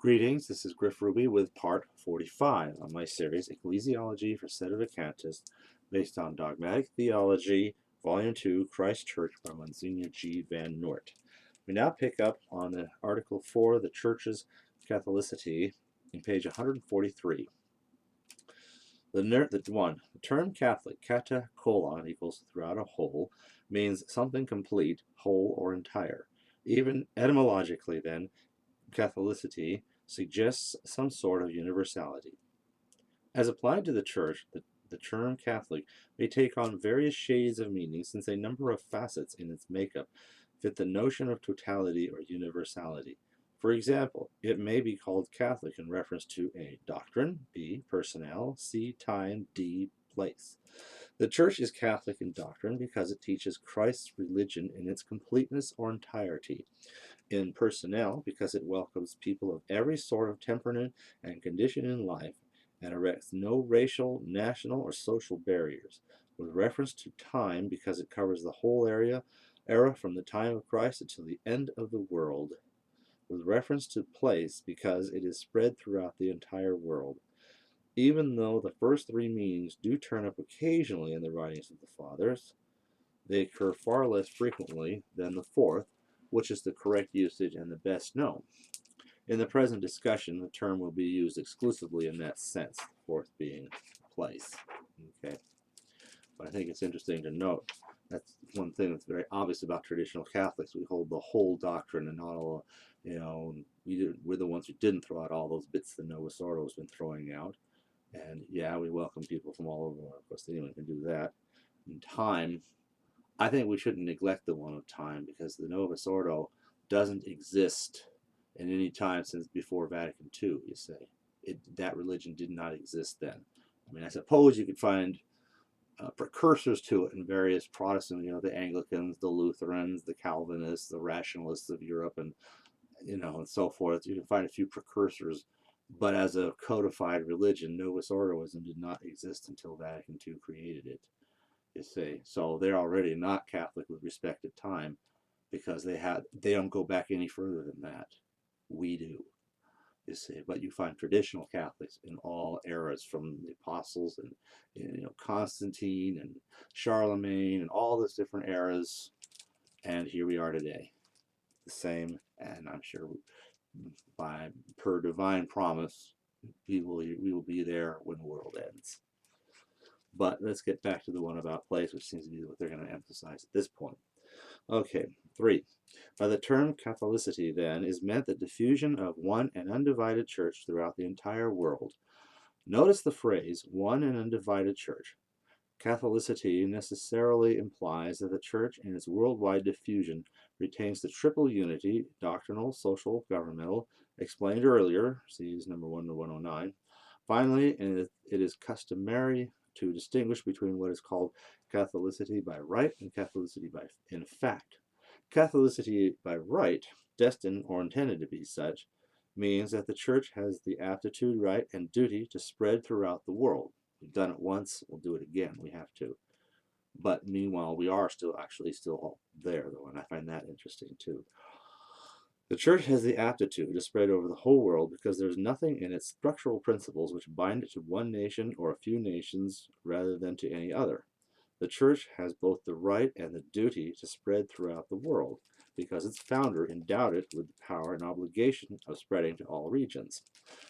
Greetings, this is Griff Ruby with part 45 on my series Ecclesiology for Sedevacantists based on Dogmatic Theology, Volume 2, Christ Church by Msgr G. van Noort. We now pick up on the Article 4, the Church's Catholicity, in page 143. The term Catholic, kata colon equals throughout a whole, means something complete, whole, or entire. Even etymologically, then, Catholicity suggests some sort of universality. As applied to the Church, the term Catholic may take on various shades of meaning since a number of facets in its makeup fit the notion of totality or universality. For example, it may be called Catholic in reference to A. Doctrine, B. Personnel, C. Time, D. Place. The Church is Catholic in doctrine because it teaches Christ's religion in its completeness or entirety. In personnel, because it welcomes people of every sort of temperament and condition in life and erects no racial, national, or social barriers. With reference to time, because it covers the whole era from the time of Christ until the end of the world. With reference to place, because it is spread throughout the entire world. Even though the first three meanings do turn up occasionally in the writings of the Fathers, they occur far less frequently than the fourth, which is the correct usage and the best known. In the present discussion, the term will be used exclusively in that sense, the fourth being place. Okay. But I think it's interesting to note that's one thing that's very obvious about traditional Catholics. We hold the whole doctrine and not all, we're the ones who didn't throw out all those bits the Novus Ordo has been throwing out. And yeah, we welcome people from all over. Of course, anyone can do that. In time, I think we shouldn't neglect the one of time because the Novus Ordo doesn't exist in any time since before Vatican II, you say. That religion did not exist then. I mean, I suppose you could find precursors to it in various Protestant, the Anglicans, the Lutherans, the Calvinists, the Rationalists of Europe, and, and so forth. You can find a few precursors, but as a codified religion, Novus Ordoism did not exist until Vatican II created it. You see, so they're already not Catholic with respect to time because they don't go back any further than that. We do, you see. But you find traditional Catholics in all eras, from the apostles and Constantine and Charlemagne and all those different eras, and here we are today, the same. And I'm sure per divine promise, we will be there when the world ends. But let's get back to the one about place, which seems to be what they're going to emphasize at this point. Okay, 3. By the term Catholicity, then, is meant the diffusion of one and undivided church throughout the entire world. Notice the phrase, one and undivided church. Catholicity necessarily implies that the church in its worldwide diffusion retains the triple unity, doctrinal, social, governmental, explained earlier, see number 1 to 109. Finally, it is customary to distinguish between what is called Catholicity by right and Catholicity in fact. Catholicity by right, destined or intended to be such, means that the Church has the aptitude, right, and duty to spread throughout the world. We've done it once, we'll do it again, we have to. But meanwhile, we are still there, though, and I find that interesting too. The Church has the aptitude to spread over the whole world because there is nothing in its structural principles which bind it to one nation or a few nations rather than to any other. The Church has both the right and the duty to spread throughout the world because its founder endowed it with the power and obligation of spreading to all regions.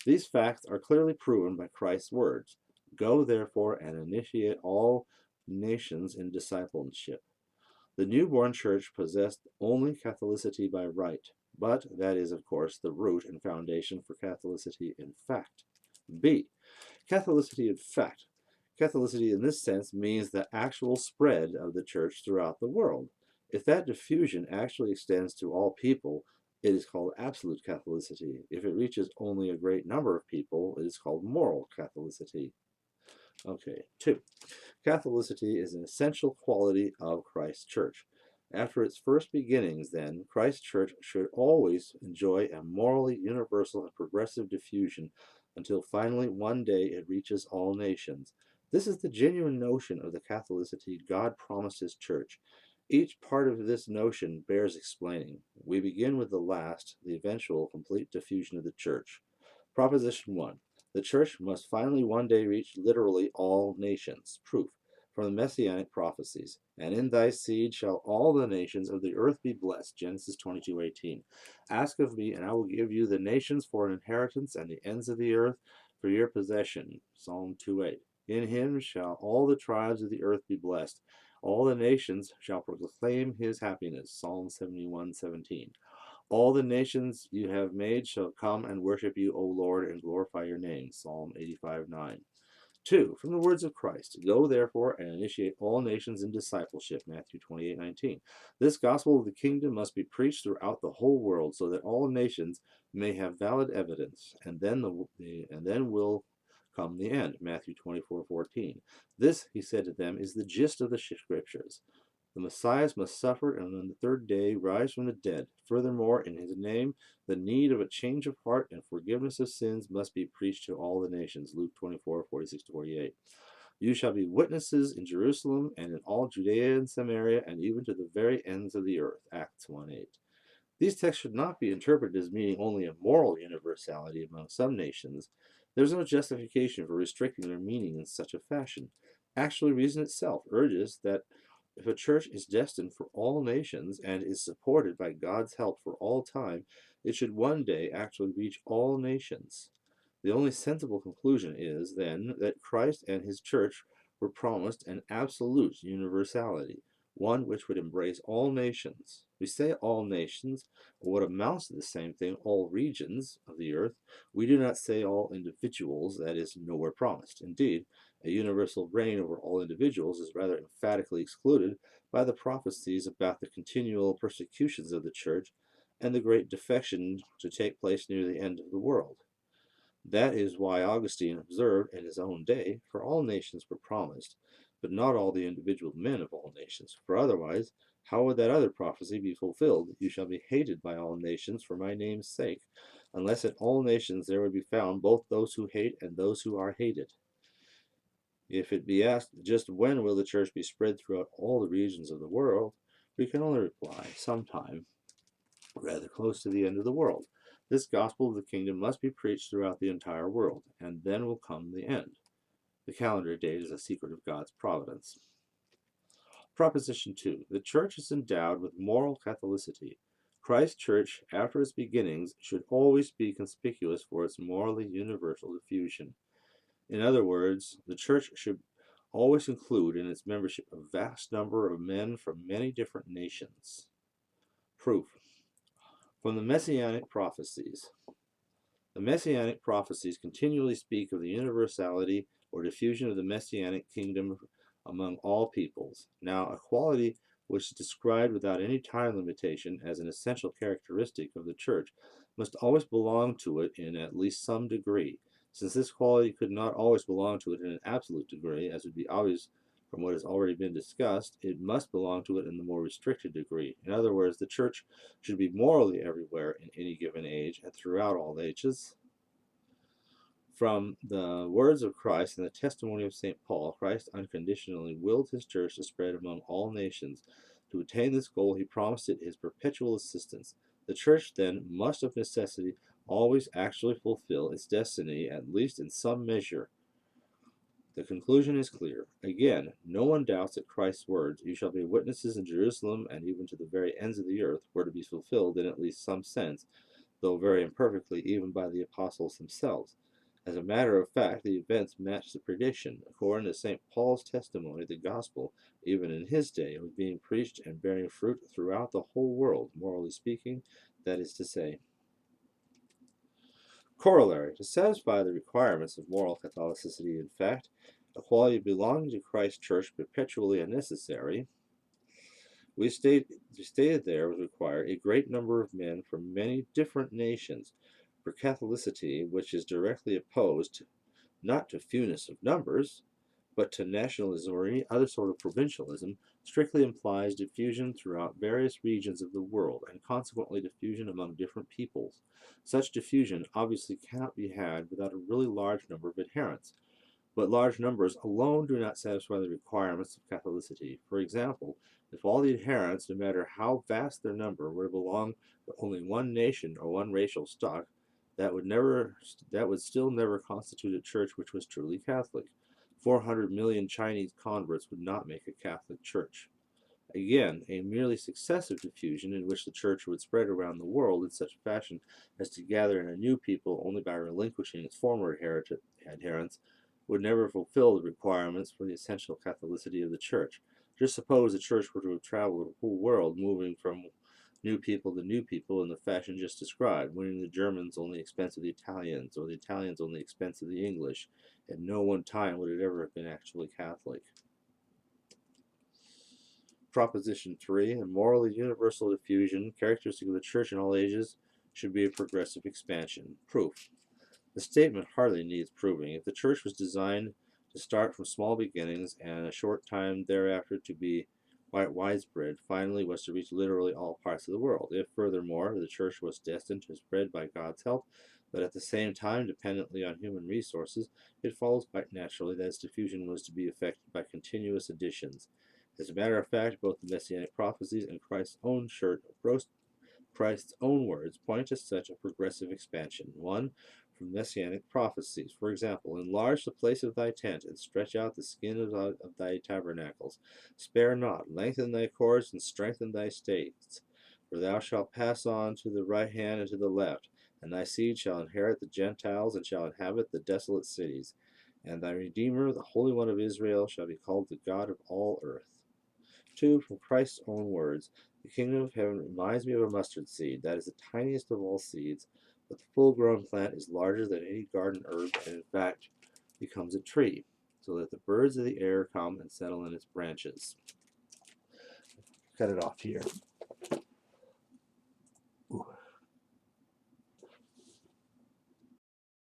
These facts are clearly proven by Christ's words, "Go therefore and initiate all nations in discipleship." The newborn Church possessed only Catholicity by right, but that is, of course, the root and foundation for Catholicity in fact. B. Catholicity in fact. Catholicity in this sense means the actual spread of the Church throughout the world. If that diffusion actually extends to all people, it is called absolute Catholicity. If it reaches only a great number of people, it is called moral Catholicity. Okay, 2. Catholicity is an essential quality of Christ's Church. After its first beginnings, then, Christ's Church should always enjoy a morally universal and progressive diffusion until finally one day it reaches all nations. This is the genuine notion of the Catholicity God promised His Church. Each part of this notion bears explaining. We begin with the last, the eventual complete diffusion of the Church. Proposition 1. The Church must finally one day reach literally all nations. Proof. From the Messianic prophecies. And in thy seed shall all the nations of the earth be blessed. Genesis 22:18. Ask of me, and I will give you the nations for an inheritance, and the ends of the earth for your possession. Psalm 2:8. In him shall all the tribes of the earth be blessed. All the nations shall proclaim his happiness. Psalm 71:17. All the nations you have made shall come and worship you, O Lord, and glorify your name. Psalm 85:9. 2. From the words of Christ, go therefore and initiate all nations in discipleship. Matthew 28:19. This gospel of the kingdom must be preached throughout the whole world, so that all nations may have valid evidence, and then will come the end. Matthew 24:14. This, he said to them, is the gist of the scriptures. The Messiah must suffer and on the third day rise from the dead. Furthermore, in his name, the need of a change of heart and forgiveness of sins must be preached to all the nations. Luke 24:46-48. You shall be witnesses in Jerusalem and in all Judea and Samaria and even to the very ends of the earth. Acts 1:8. These texts should not be interpreted as meaning only a moral universality among some nations. There is no justification for restricting their meaning in such a fashion. Actually, reason itself urges that if a church is destined for all nations and is supported by God's help for all time, it should one day actually reach all nations. The only sensible conclusion is, then, that Christ and his church were promised an absolute universality, one which would embrace all nations. We say all nations, or what amounts to the same thing, all regions of the earth. We do not say all individuals, that is nowhere promised. Indeed, a universal reign over all individuals is rather emphatically excluded by the prophecies about the continual persecutions of the church and the great defection to take place near the end of the world. That is why Augustine observed in his own day, for all nations were promised, but not all the individual men of all nations. For otherwise, how would that other prophecy be fulfilled? You shall be hated by all nations for my name's sake, unless in all nations there would be found both those who hate and those who are hated. If it be asked, just when will the church be spread throughout all the regions of the world, we can only reply, sometime, rather close to the end of the world. This gospel of the kingdom must be preached throughout the entire world, and then will come the end. The calendar date is a secret of God's providence. Proposition 2. The church is endowed with moral Catholicity. Christ's church, after its beginnings, should always be conspicuous for its morally universal diffusion. In other words, the church should always include in its membership a vast number of men from many different nations. Proof. From the Messianic prophecies. The Messianic prophecies continually speak of the universality or diffusion of the Messianic kingdom among all peoples. Now, a quality which is described without any time limitation as an essential characteristic of the church must always belong to it in at least some degree. Since this quality could not always belong to it in an absolute degree, as would be obvious from what has already been discussed, it must belong to it in the more restricted degree. In other words, the church should be morally everywhere in any given age and throughout all ages. From the words of Christ and the testimony of St. Paul, Christ unconditionally willed his church to spread among all nations. To attain this goal, he promised it his perpetual assistance. The church, then, must of necessity always actually fulfill its destiny, at least in some measure. The conclusion is clear. Again, no one doubts that Christ's words, you shall be witnesses in Jerusalem and even to the very ends of the earth, were to be fulfilled in at least some sense, though very imperfectly even by the apostles themselves. As a matter of fact, the events matched the prediction. According to St. Paul's testimony, the gospel, even in his day, was being preached and bearing fruit throughout the whole world, morally speaking, that is to say. Corollary. To satisfy the requirements of moral Catholicity, in fact, a quality belonging to Christ's church perpetually unnecessary, we stated there would require a great number of men from many different nations. For Catholicity, which is directly opposed not to fewness of numbers, but to nationalism or any other sort of provincialism, strictly implies diffusion throughout various regions of the world, and consequently diffusion among different peoples. Such diffusion obviously cannot be had without a really large number of adherents. But large numbers alone do not satisfy the requirements of Catholicity. For example, if all the adherents, no matter how vast their number, were to belong to only one nation or one racial stock, that would still never constitute a church which was truly Catholic. 400 million Chinese converts would not make a Catholic church. Again, a merely successive diffusion in which the church would spread around the world in such fashion as to gather in a new people only by relinquishing its former adherents would never fulfill the requirements for the essential Catholicity of the church. Just suppose the church were to have traveled the whole world, moving from new people to new people in the fashion just described, winning the Germans on the expense of the Italians, or the Italians on the expense of the English. At no one time would it ever have been actually Catholic. Proposition 3, a morally universal diffusion, characteristic of the Church in all ages, should be a progressive expansion. Proof. The statement hardly needs proving. If the Church was designed to start from small beginnings and a short time thereafter to be quite widespread, finally was to reach literally all parts of the world. If, furthermore, the Church was destined to spread by God's help, but at the same time dependently on human resources, it follows quite naturally that its diffusion was to be effected by continuous additions. As a matter of fact, both the Messianic prophecies and Christ's own words point to such a progressive expansion. 1. From Messianic prophecies. For example, enlarge the place of thy tent, and stretch out the skin of thy tabernacles. Spare not, lengthen thy cords, and strengthen thy stakes. For thou shalt pass on to the right hand and to the left, and thy seed shall inherit the Gentiles, and shall inhabit the desolate cities. And thy Redeemer, the Holy One of Israel, shall be called the God of all earth. 2. From Christ's own words, the kingdom of heaven reminds me of a mustard seed. That is the tiniest of all seeds, but the full-grown plant is larger than any garden herb, and in fact becomes a tree, so that the birds of the air come and settle in its branches. Cut it off here.